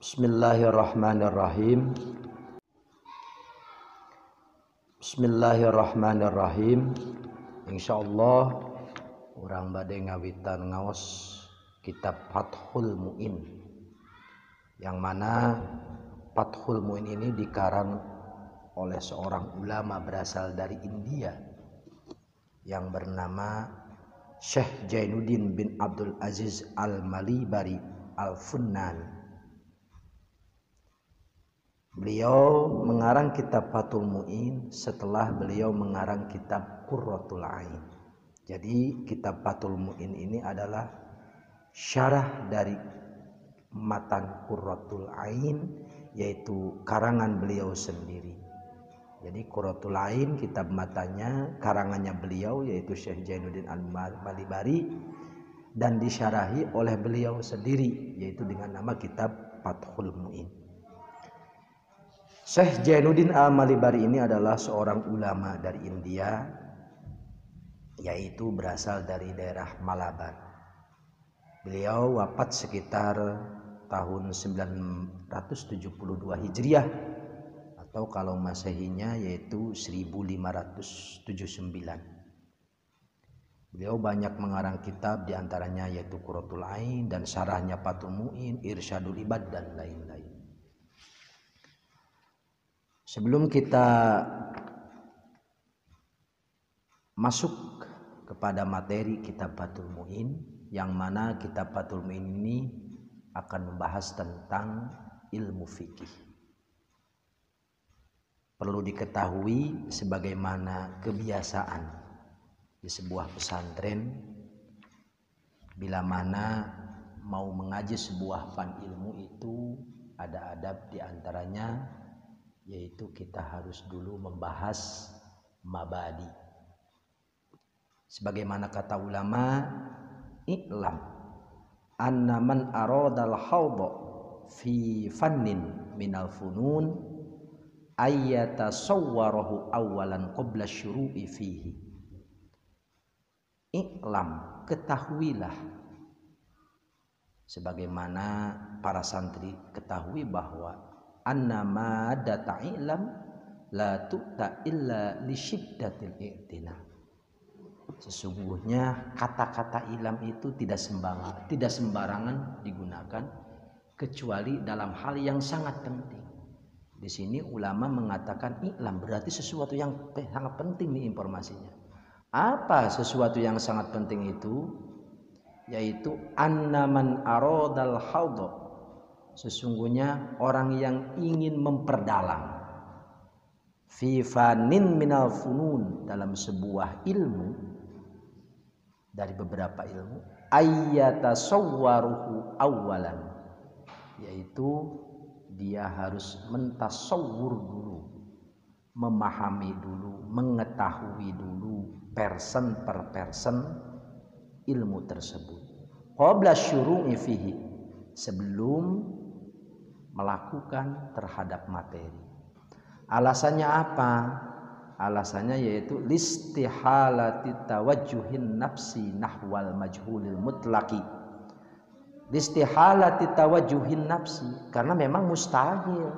Bismillahirrahmanirrahim. Bismillahirrahmanirrahim. Insyaallah urang bade ngawitan ngaos kitab Fathul Mu'in, yang mana Fathul Mu'in ini dikarang oleh seorang ulama berasal dari India yang bernama Syekh Jainuddin bin Abdul Aziz Al-Malibari Al-Funnan. Beliau mengarang kitab Fathul Mu'in setelah beliau mengarang kitab Qurratul Ain. Jadi kitab Fathul Mu'in ini adalah syarah dari matan Qurratul Ain, yaitu karangan beliau sendiri. Jadi Qurratul Ain kitab matanya karangannya beliau, yaitu Syekh Jainuddin Al-Malibari, dan disyarahi oleh beliau sendiri, yaitu dengan nama kitab Fathul Mu'in. Syekh Jainuddin Al-Malibari ini adalah seorang ulama dari India, yaitu berasal dari daerah Malabar. Beliau wafat sekitar tahun 972 Hijriah, atau kalau Masehinya yaitu 1579. Beliau banyak mengarang kitab, diantaranya yaitu Qurratul Ain dan syarahnya Fathul Mu'in, Irsyadul Ibad, dan lain-lain. Sebelum kita masuk kepada materi kitab Fathul Mu'in, yang mana kitab Fathul Mu'in ini akan membahas tentang ilmu fikih. Perlu diketahui sebagaimana kebiasaan di sebuah pesantren, bila mana mau mengaji sebuah fan ilmu itu ada adab diantaranya, yaitu kita harus dulu membahas mabadi. Sebagaimana kata ulama, i'lam anna man aradal hawda fi fannin minal funun ayyatasawwarahu awalan qabla syuru'i fihi. I'lam, ketahuilah, sebagaimana para santri ketahui bahwa annama data ilam la tu'ta illa li syiddatil i'tina. Sesungguhnya kata-kata ilam itu tidak sembarangan digunakan kecuali dalam hal yang sangat penting. Di sini ulama mengatakan ilam berarti sesuatu yang sangat penting nih informasinya. Apa sesuatu yang sangat penting itu? Yaitu annaman aradal hawda, sesungguhnya orang yang ingin memperdalam fi fanin minal funun, dalam sebuah ilmu dari beberapa ilmu, ayyatasawwaruhu awalan, yaitu dia harus mentasawwur dulu, memahami dulu, mengetahui dulu persen per persen ilmu tersebut, qabla syuru'i fihi, sebelum melakukan terhadap materi. Alasannya apa? Alasannya yaitu listihalati tawajjuhin nafsi nahwal majhulil mutlaqi. Listihalati tawajjuhin nafsi, karena memang mustahil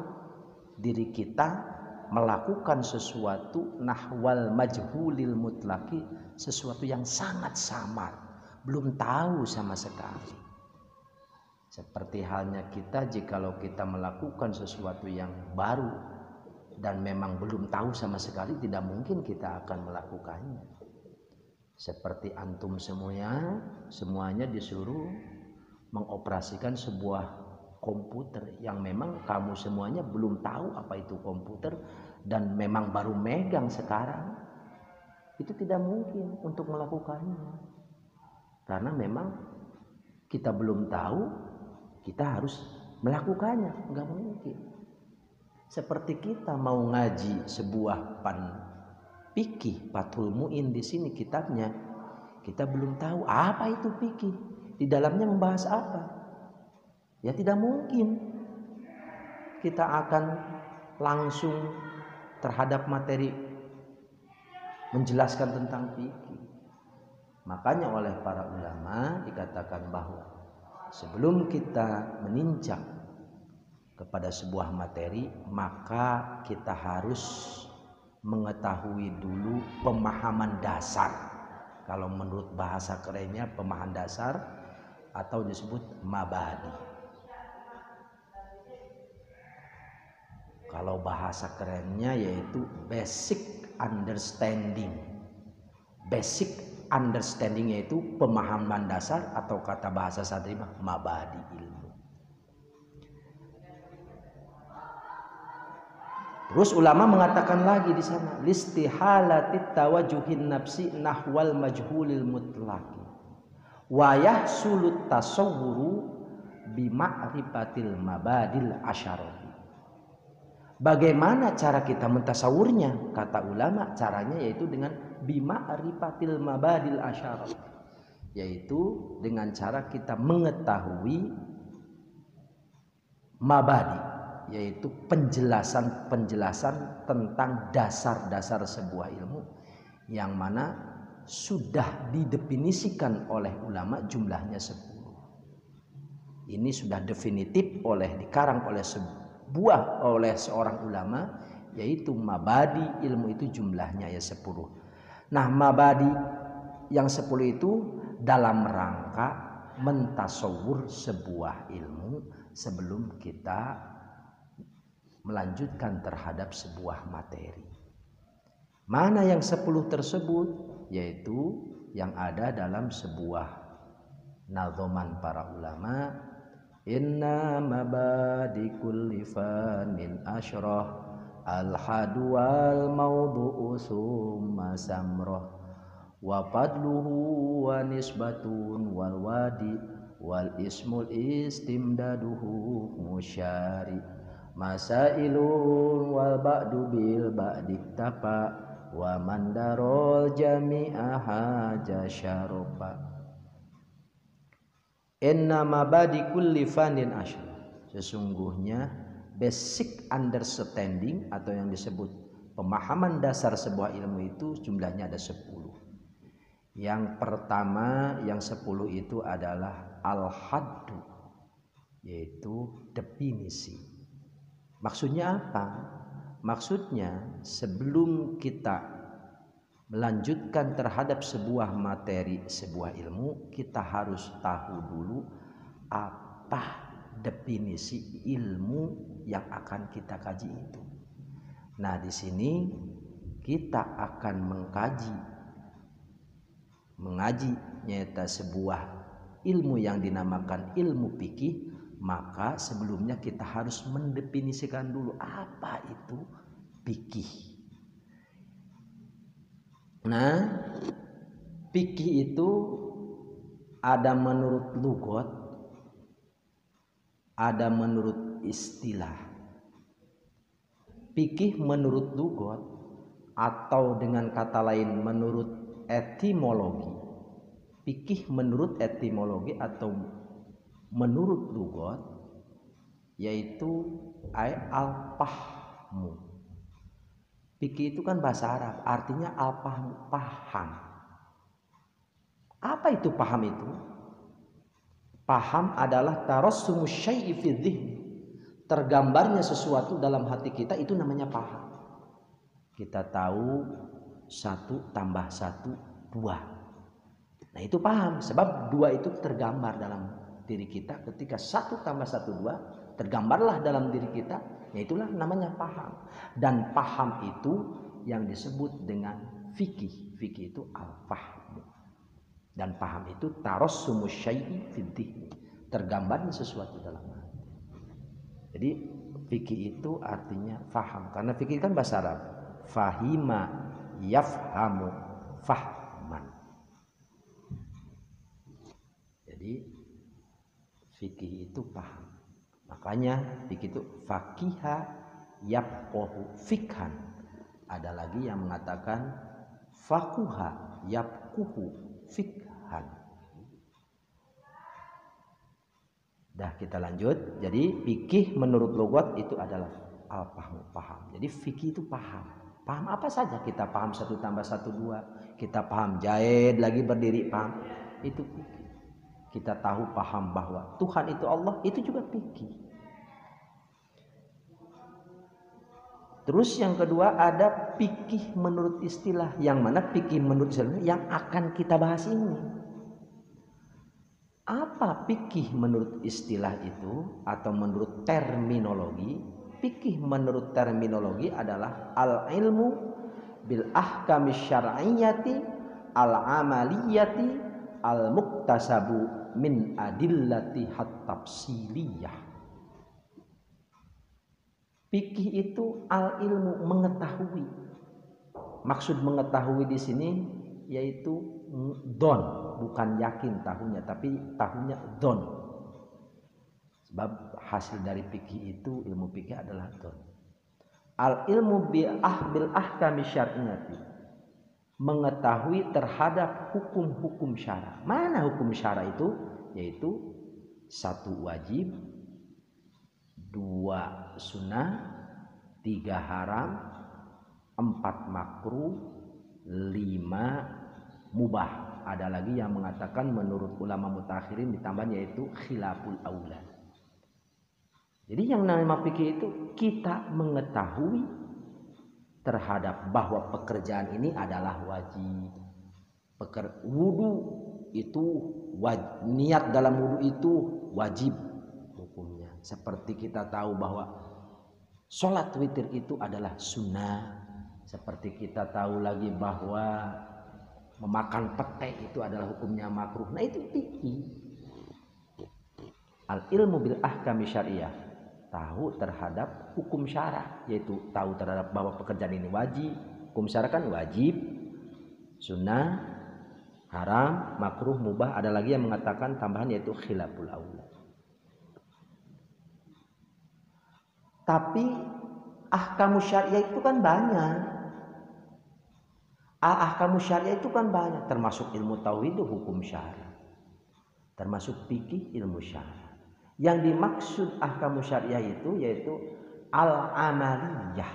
diri kita melakukan sesuatu nahwal majhulil mutlaqi, sesuatu yang sangat samar, belum tahu sama sekali. Seperti halnya kita, jikalau kita melakukan sesuatu yang baru dan memang belum tahu sama sekali, tidak mungkin kita akan melakukannya. Seperti antum semuanya disuruh mengoperasikan sebuah komputer yang memang kamu semuanya belum tahu apa itu komputer dan memang baru megang sekarang. Itu tidak mungkin untuk melakukannya, karena memang kita belum tahu, kita harus melakukannya, nggak mungkin. Seperti kita mau ngaji sebuah fan fikih Fathul Mu'in, di sini kitabnya kita belum tahu apa itu fikih, di dalamnya membahas apa, ya tidak mungkin kita akan langsung terhadap materi menjelaskan tentang fikih. Makanya oleh para ulama dikatakan bahwa sebelum kita meninjak kepada sebuah materi, maka kita harus mengetahui dulu pemahaman dasar. Kalau menurut bahasa kerennya pemahaman dasar atau disebut mabadi. Kalau bahasa kerennya yaitu basic understanding. Basic understanding yaitu pemahaman dasar atau kata bahasa santri mabadi ilmu. Terus ulama mengatakan lagi di sana, listihalatit tawajuhin nafsi nahwal majhulil mutlaqi wa yahsulut tasawwuru bima'rifatil mabadil asyarati. Bagaimana cara kita mentasawurnya? Kata ulama, caranya yaitu dengan bima'rifatil mabadil asyarati, yaitu dengan cara kita mengetahui mabadi, yaitu penjelasan tentang dasar-dasar sebuah ilmu yang mana sudah didefinisikan oleh ulama jumlahnya 10. Ini sudah definitif dikarang oleh seorang ulama, yaitu mabadi ilmu itu jumlahnya 10. Nah, mabadi yang 10 itu dalam rangka mentasawur sebuah ilmu sebelum kita melanjutkan terhadap sebuah materi. Mana yang 10 tersebut? Yaitu yang ada dalam sebuah nadzoman para ulama, inna mabadi kulli fanin asyrah al-hadu wal mawdu'u summa samrah wa fadluhu wa nisbatun wal wadi wal ismul istimdaduhu musyari masailun wal ba'du bil ba'di tafa wa mandarol jami'a haja syarofa. Inna mabadi kulli fanin asyr, sesungguhnya basic understanding atau yang disebut pemahaman dasar sebuah ilmu itu jumlahnya ada 10. Yang pertama, yang 10 itu adalah al-haddu, yaitu definisi. Maksudnya apa? Maksudnya sebelum kita melanjutkan terhadap sebuah materi, sebuah ilmu, kita harus tahu dulu apa definisi ilmu yang akan kita kaji itu. Nah, di sini kita akan mengaji nyata sebuah ilmu yang dinamakan ilmu fikih. Maka sebelumnya kita harus mendefinisikan dulu apa itu fikih. Nah, fikih itu ada menurut lugat, ada menurut istilah. Fikih menurut lugat atau dengan kata lain menurut etimologi. Fikih menurut etimologi atau menurut lugat yaitu al-fahmu. Fikih itu kan bahasa Arab, artinya al-fahmu, paham. Apa itu paham itu? Paham adalah tarassumus syai'i fi dzihni, tergambarnya sesuatu dalam hati kita, itu namanya paham. Kita tahu 1 tambah 1 2. Nah, itu paham, sebab 2 itu tergambar dalam diri kita. Ketika 1 tambah 1 2 tergambarlah dalam diri kita, yaitulah namanya paham. Dan paham itu yang disebut dengan fikih. Fikih itu al-fahmu. Dan paham itu tarassumus syai'i fi dzihni, tergambarnya sesuatu dalam hati. Jadi fikih itu artinya faham, karena fikih kan bahasa Arab, fahima yafhamu fahman. Jadi fikih itu paham. Makanya fikih itu faqiha yafqahu fikhan. Ada lagi yang mengatakan faquha yafquhu fikhan. Dah, kita lanjut. Jadi fikih menurut lugat itu adalah al-fahmu, paham. Jadi fikih itu paham. Paham apa saja, kita paham 1 tambah 1 2. Kita paham jahit lagi berdiri, paham. Itu fikih. Kita tahu paham bahwa Tuhan itu Allah, itu juga fikih. Terus yang kedua ada fikih menurut istilah, yang mana fikih menurut istilah yang akan kita bahas ini. Apa fikih menurut istilah itu atau menurut terminologi? Fikih menurut terminologi adalah al-ilmu bil ahkami syar'iyyati al-amaliyati al-muktasabu min adillati hat-tafsiliyah. Fikih itu al-ilmu, mengetahui. Maksud mengetahui di sini yaitu don, bukan yakin tahunya, tapi tahunya don. Sebab hasil dari fikih itu, ilmu fikih adalah don. Al-ilmu bil ahkami syar'iyyati, mengetahui terhadap hukum-hukum syara. Mana hukum syara itu? Yaitu 1 wajib, 2 sunnah, 3 haram, 4 makruh, 5 mubah. Ada lagi yang mengatakan menurut ulama mutakhirin ditambah yaitu khilaful aula. Jadi yang namanya fikih itu kita mengetahui terhadap bahwa pekerjaan ini adalah wajib. Wudu itu niat dalam wudu itu wajib hukumnya. Seperti kita tahu bahwa sholat witir itu adalah sunnah. Seperti kita tahu lagi bahwa memakan pete itu adalah hukumnya makruh. Nah itu fikih. Al-ilmu bil ahkami syariah, tahu terhadap hukum syara, yaitu tahu terhadap bahwa pekerjaan ini wajib. Hukum syara kan wajib, sunnah, haram, makruh, mubah. Ada lagi yang mengatakan tambahan yaitu khilaful aula. Tapi ahkamu syariah itu kan banyak. Ahkamu syariah itu kan banyak, termasuk ilmu tauhid itu hukum syara, termasuk fikih ilmu syara. Yang dimaksud ahkamu syariah itu yaitu al-amaliyah,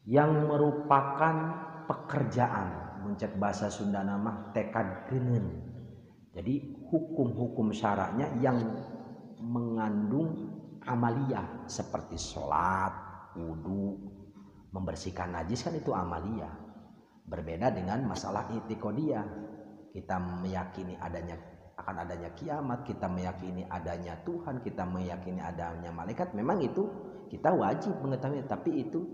yang merupakan pekerjaan, muncak bahasa Sunda nama tekad genen. Jadi hukum-hukum syara'nya yang mengandung amaliyah seperti sholat, wudu, membersihkan najis kan itu amaliyah. Berbeda dengan masalah i'tiqadiyah. Kita meyakini akan adanya kiamat, kita meyakini adanya Tuhan, kita meyakini adanya malaikat. Memang itu kita wajib mengetahui, tapi itu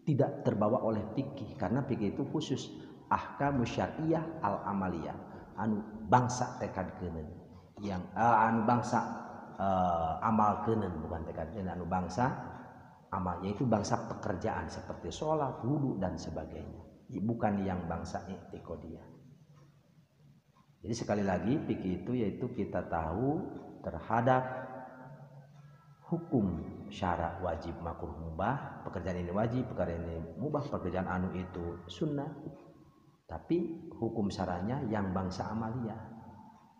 tidak terbawa oleh fikih, karena fikih itu khusus ahkamu syariah al-amaliyah, anu bangsa tekad keuneun, yang anu bangsa amal keuneun, bukan tekad keuneun, anu bangsa amal, yaitu bangsa pekerjaan seperti sholat, wudu dan sebagainya, bukan yang bangsa i'tiqadiyah. Jadi sekali lagi fikih itu yaitu kita tahu terhadap hukum syara, wajib, makruh, mubah. Pekerjaan ini wajib, pekerjaan ini mubah, pekerjaan anu itu sunnah. Tapi hukum syaranya yang bangsa amaliyah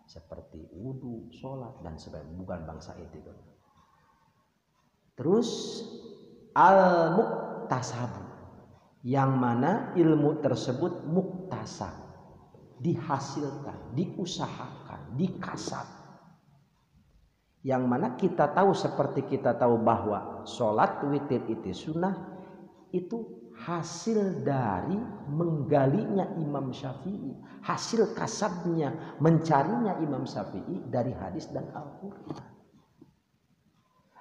seperti wudu, sholat dan sebagainya, bukan bangsa i'tiqadiyah. Terus al-muktasabu, yang mana ilmu tersebut muktasab, dihasilkan, diusahakan, dikasab. Yang mana kita tahu, seperti kita tahu bahwa sholat witir itu sunnah, itu hasil dari menggalinya Imam Syafi'i, hasil kasabnya, mencarinya Imam Syafi'i dari hadis dan Al-Quran.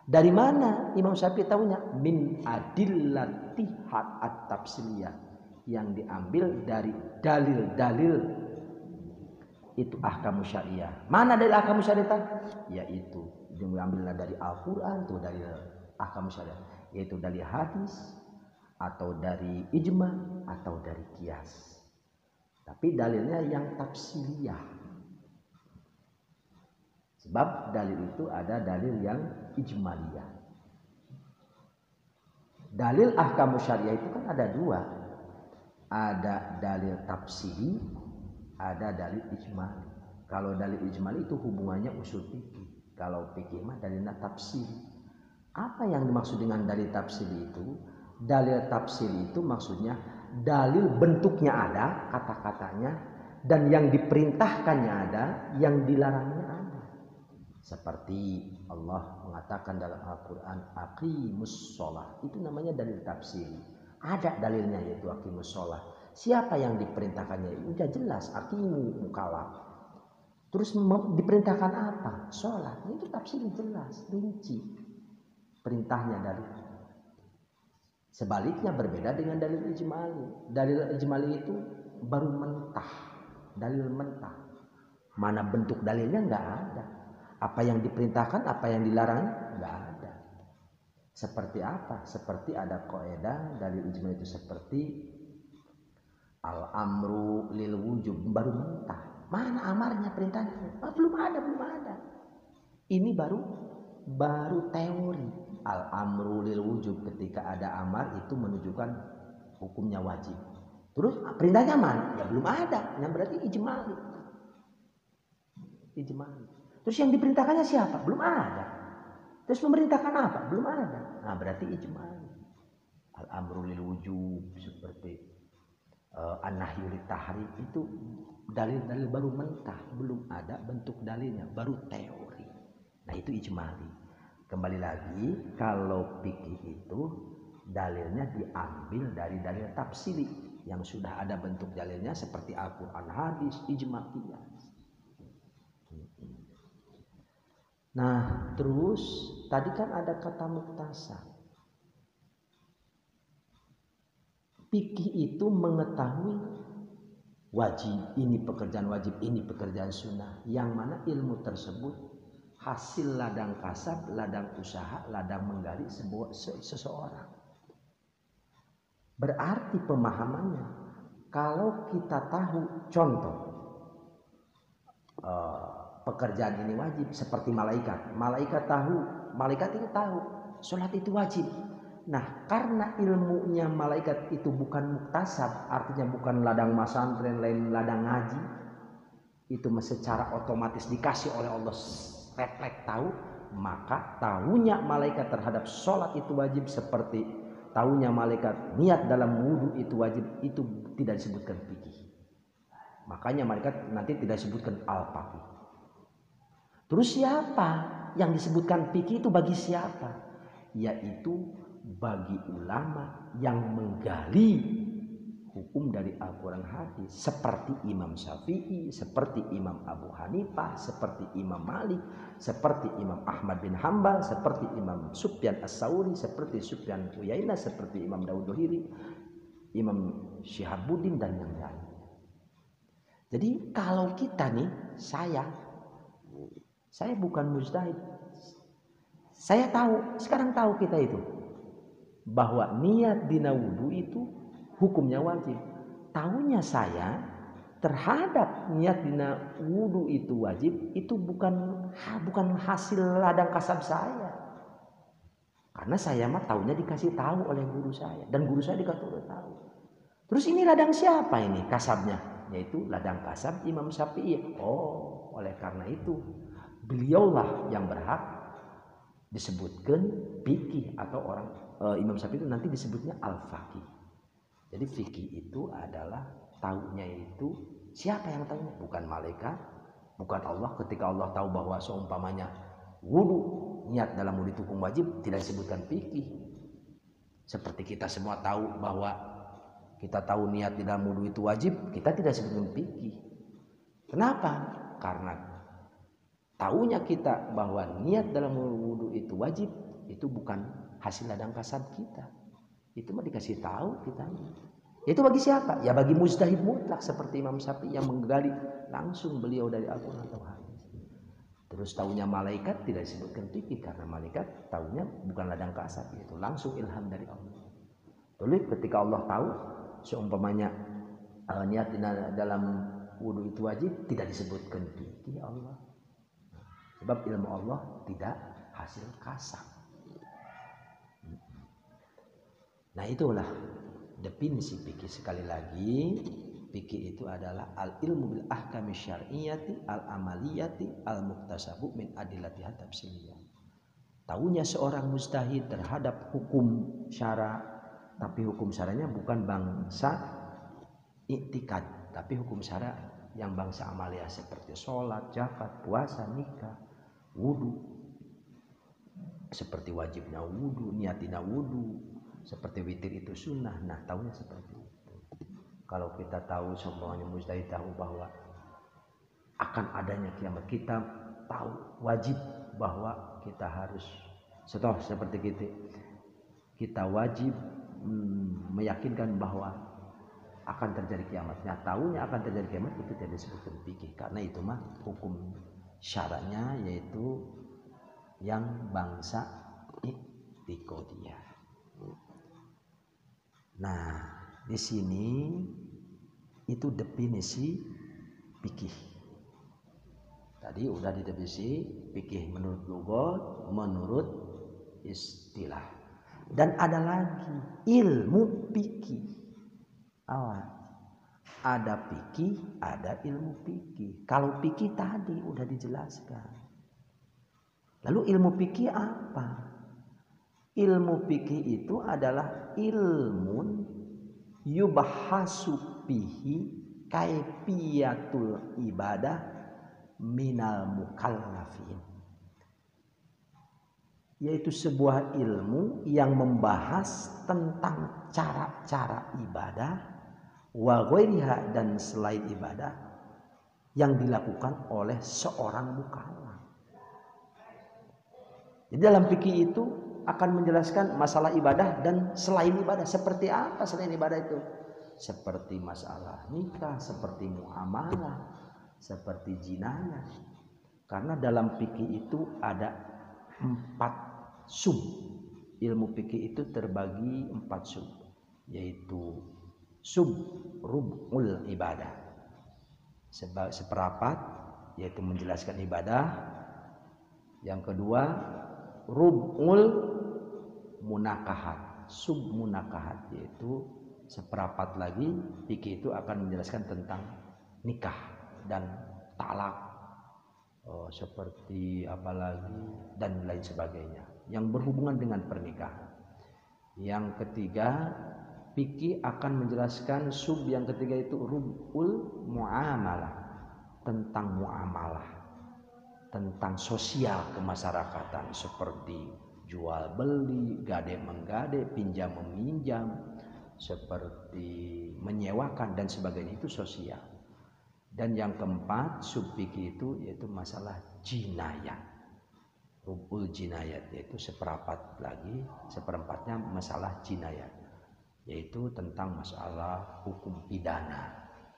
Dari mana Imam Syafi'i tahunya? Min adillati at-tafsiliyah, yang diambil dari dalil-dalil itu ahkamu syariah. Mana dalil ahkamu syariah? Yaitu diambil dari Al-Quran, itu dalil ahkamu syariah, yaitu dari hadis atau dari ijma atau dari qiyas. Tapi dalilnya yang tafsiliyah. Sebab dalil itu ada dalil yang ijmaliyah. Dalil ahkamu syariah itu kan ada dua. Ada dalil tafsiri, ada dalil ijmali. Kalau dalil ijmali itu hubungannya usul fikih. Kalau fikih mah dalilnya tafsiri. Apa yang dimaksud dengan dalil tafsiri itu? Dalil tafsiri itu maksudnya dalil bentuknya ada, kata-katanya, dan yang diperintahkannya ada, yang dilarangnya ada. Seperti Allah mengatakan dalam Al-Quran, aqimus sholah, itu namanya dalil tafsir. Ada dalilnya yaitu aqimus sholah. Siapa yang diperintahkannya? Udah jelas, aqimu mukallaf. Terus diperintahkan apa? Sholat. Itu tafsir jelas, rinci perintahnya dalil. Sebaliknya berbeda dengan dalil ijmali. Dalil ijmali itu baru mentah, dalil mentah. Mana bentuk dalilnya nggak ada. Apa yang diperintahkan, apa yang dilarang nggak ada. Seperti apa? Seperti ada kaidah dalil ijmali itu seperti al-amru lil wujub, baru mentah. Mana amarnya, perintahnya? Belum ada. Ini baru teori. Al-amru lil wujub, ketika ada amar itu menunjukkan hukumnya wajib. Terus perintahnya mana? Ya belum ada. Yang berarti ijmali. Terus yang diperintahkannya siapa? Belum ada. Terus memerintahkan apa? Belum ada. Nah, berarti ijmali. Al-amru lil wujub seperti an-nahyu lit tahrim, itu dalil-dalil baru mentah, belum ada bentuk dalilnya, baru teori. Nah, itu ijmali. Kembali lagi, kalau fikih itu dalilnya diambil dari dalil tafsiri yang sudah ada bentuk dalilnya seperti Al-Quran, hadis, ijma' qiyas. Nah, terus tadi kan ada kata muktasab. Fikih itu mengetahui wajib, ini pekerjaan wajib, ini pekerjaan sunnah. Yang mana ilmu tersebut hasil ladang kasab, ladang usaha, ladang menggali seseorang. Berarti pemahamannya, kalau kita tahu contoh pekerjaan ini wajib, seperti malaikat. Malaikat itu tahu sholat itu wajib. Nah, karena ilmunya malaikat itu bukan muktasab, artinya bukan ladang masantren, lain ladang ngaji, itu secara otomatis dikasih oleh Allah refleks tahu, maka tahunya malaikat terhadap sholat itu wajib seperti tahunya malaikat niat dalam wudhu itu wajib, itu tidak disebutkan fikih. Makanya malaikat nanti tidak disebutkan al-faqih. Terus siapa yang disebutkan fikih itu bagi siapa? Yaitu bagi ulama yang menggali hukum dari Al-Quran hadis, seperti Imam Syafi'i, seperti Imam Abu Hanifah, seperti Imam Malik, seperti Imam Ahmad bin Hanbal, seperti Imam Sufyan As-Tsauri, seperti Sufyan Uyainah, seperti Imam Daud Dhuhiri, Imam Syihabuddin dan yang lain. Jadi kalau kita nih, saya bukan mujtahid. Saya tahu, sekarang tahu kita itu bahwa niat dina wudu itu hukumnya wajib. Tahunya saya terhadap niat dina wudu itu wajib, itu bukan hasil ladang kasab saya. Karena saya mah tahunya dikasih tahu oleh guru saya, dan guru saya dikasih tahu. Terus ini ladang siapa ini kasabnya? Yaitu ladang kasab Imam Syafi'i. Oh, oleh karena itu beliaulah yang berhak disebutkan fikih, atau orang Imam Syafi'i itu nanti disebutnya al-faqih. Jadi fikih itu adalah tahunya itu siapa yang tahunya? Bukan malaikat, bukan Allah. Ketika Allah tahu bahwa seumpamanya wudu, niat dalam wudu itu hukum wajib, tidak disebutkan fikih. Seperti kita semua tahu bahwa kita tahu niat di dalam wudu itu wajib, kita tidak sebutkan fikih. Kenapa? Karena tahunya kita bahwa niat dalam wudu itu wajib, itu bukan hasil ladang kasab kita. Itu mah dikasih tahu kita. Itu bagi siapa? Ya bagi mujtahid mutlak seperti Imam Syafi'i yang menggali langsung beliau dari Al-Quran atau hadis. Terus tahunya malaikat tidak disebutkan fikih karena malaikat tahunya bukan ladang kasab, itu langsung ilham dari Allah. Lalu ketika Allah tahu seumpamanya niat dalam wudu itu wajib, tidak disebutkan fikih Allah. Sebab ilmu Allah tidak hasil kasab. Nah, itulah definisi fikih. Sekali lagi, fikih itu adalah al-ilmu bil ahkami syar'iyyati al-amaliyati al-muktasabu min adillatiha tafsiliyah. Tahunya seorang mujtahid terhadap hukum syara, tapi hukum syaranya bukan bangsa i'tikad, tapi hukum syara yang bangsa amaliyah seperti sholat, zakat, puasa, nikah. wudu, seperti wajibnya wudu, niatina wudu, seperti witir itu sunnah. Nah, tahunya seperti itu. Kalau kita tahu semuanya mustahil tahu bahwa akan adanya kiamat, kita tahu wajib bahwa kita harus seperti kita wajib meyakinkan bahwa akan terjadi kiamat. Nah, tahunya akan terjadi kiamat itu tidak disebutkan fikih, karena itu mah hukum syaratnya yaitu yang bangsa i'tiqadiyah. Nah, di sini itu definisi fikih. Tadi udah didefinisi fikih menurut lughat, menurut istilah. Dan ada lagi ilmu fikih. Ada fikih, ada ilmu fikih. Kalau fikih tadi udah dijelaskan. Lalu ilmu fikih apa? Ilmu fikih itu adalah ilmun yubhasu fihi kaifiyatul ibadah minal mukallafin. Yaitu sebuah ilmu yang membahas tentang cara-cara ibadah wa ghairiha, dan selain ibadah yang dilakukan oleh seorang mukallaf. Jadi dalam fikih itu akan menjelaskan masalah ibadah dan selain ibadah. Seperti apa selain ibadah itu? Seperti masalah nikah, seperti muamalah, seperti jinayah. Karena dalam fikih itu ada 4 sub. Ilmu fikih itu terbagi 4 sub, yaitu sub rub'ul ibadah, seperempat, yaitu menjelaskan ibadah. Yang kedua rub'ul munakahat, sub munakahat, yaitu seperempat lagi fikih itu akan menjelaskan tentang nikah dan talak, seperti apalagi dan lain sebagainya yang berhubungan dengan pernikahan. Yang ketiga fikih akan menjelaskan sub yang ketiga itu rub'ul muamalah, tentang muamalah, tentang sosial kemasyarakatan seperti jual beli, gade menggade, pinjam meminjam, seperti menyewakan dan sebagainya, itu sosial. Dan yang keempat sub fikih itu yaitu masalah jinayat, rub'ul jinayat, yaitu seperempatnya masalah jinayat, yaitu tentang masalah hukum pidana,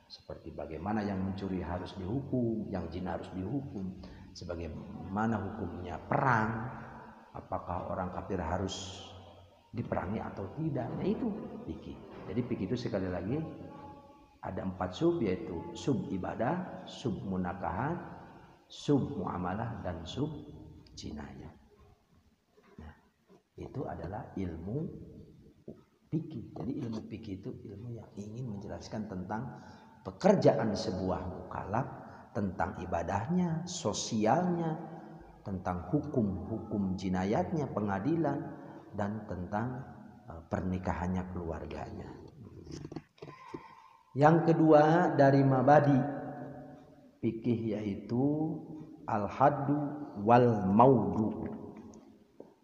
seperti bagaimana yang mencuri harus dihukum, yang zina harus dihukum, sebagaimana hukumnya perang, apakah orang kafir harus diperangi atau tidak. Nah, itu fikih. Jadi fikih itu sekali lagi ada 4 sub, yaitu sub ibadah, sub munakahat, sub muamalah, dan sub jinayah. Nah, itu adalah ilmu fikih. Jadi ilmu fikih itu ilmu yang ingin menjelaskan tentang pekerjaan sebuah mukallaf, tentang ibadahnya, sosialnya, tentang hukum-hukum jinayatnya, pengadilan, dan tentang pernikahannya, keluarganya. Yang kedua dari mabadi fikih yaitu al-haddu wal maudu.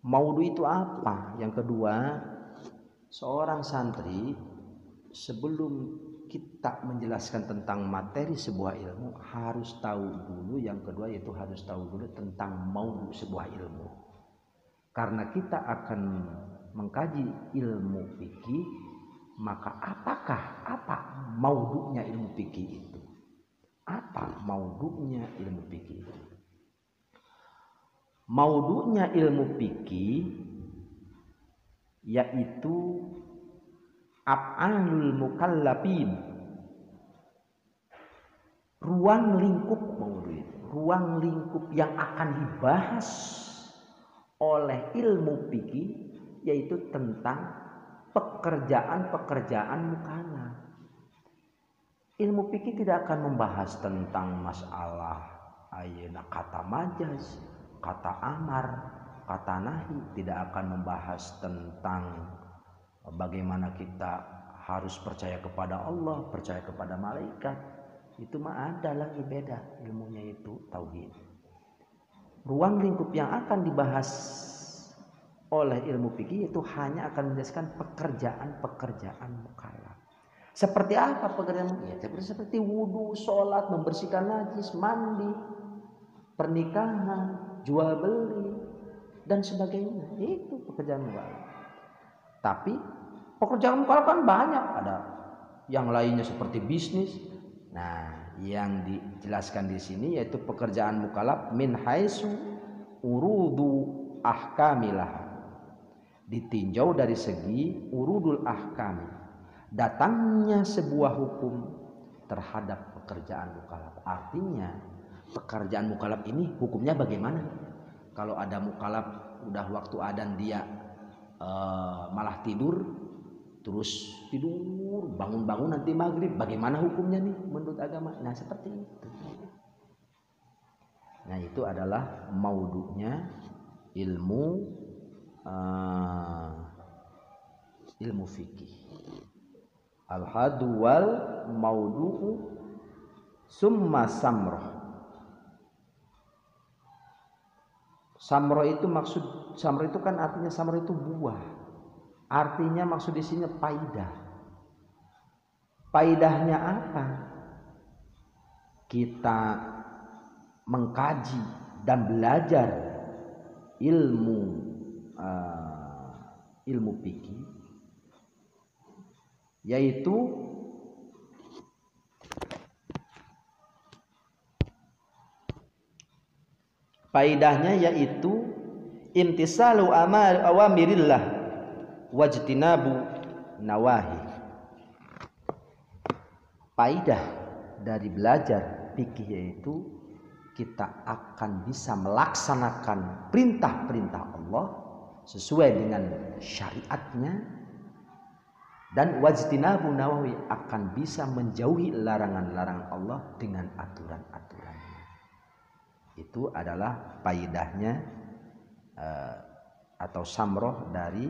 Maudu itu apa? Yang kedua, seorang santri sebelum kita menjelaskan tentang materi sebuah ilmu harus tahu dulu, yang kedua yaitu harus tahu dulu tentang maudu sebuah ilmu. Karena kita akan mengkaji ilmu fikih, maka apa maudunya ilmu fikih itu? Apa maudunya ilmu fikih itu? Maudunya ilmu fikih yaitu af'alul mukallafin, ruang lingkup maudu itu, ruang lingkup yang akan dibahas oleh ilmu fikih, yaitu tentang pekerjaan-pekerjaan mukallaf. Ilmu fikih tidak akan membahas tentang masalah ayeuna kata majaz, kata amar, kata nahi, tidak akan membahas tentang bagaimana kita harus percaya kepada Allah, percaya kepada malaikat. Itu mah ada lagi beda ilmunya, itu tauhid. ruang lingkup yang akan dibahas oleh ilmu fikih itu hanya akan menjelaskan pekerjaan-pekerjaan mukallaf. Seperti apa pekerjaan? Ya, seperti wudhu, sholat, membersihkan najis, mandi, pernikahan, jual beli, dan sebagainya. Itu pekerjaan mukallaf. Tapi pekerjaan mukallaf kan banyak, ada yang lainnya seperti bisnis. Nah, yang dijelaskan di sini yaitu pekerjaan mukallaf min haitsu urudu ahkamilah, ditinjau dari segi urudul ahkam, datangnya sebuah hukum terhadap pekerjaan mukallaf. Artinya pekerjaan mukallaf ini hukumnya bagaimana? Kalau ada mukallaf udah waktu adzan dia malah tidur, terus tidur bangun-bangun nanti maghrib, bagaimana hukumnya nih menurut agama? Nah seperti itu. Nah itu adalah maudu'nya ilmu fikih. Al-hadu wal maudu'u summa samroh. Samroh itu samroh itu kan artinya samroh itu buah. Artinya maksud di sini faidah. Faidahnya apa? Kita mengkaji dan belajar ilmu fikih, yaitu faidahnya yaitu imtisalu awamirillah wajtinabu nawahi. Faidah dari belajar fikih yaitu kita akan bisa melaksanakan perintah-perintah Allah sesuai dengan syariatnya, dan wajtinabu nawawi akan bisa menjauhi larangan-larangan Allah dengan aturan-aturannya. Itu adalah faidahnya atau samroh dari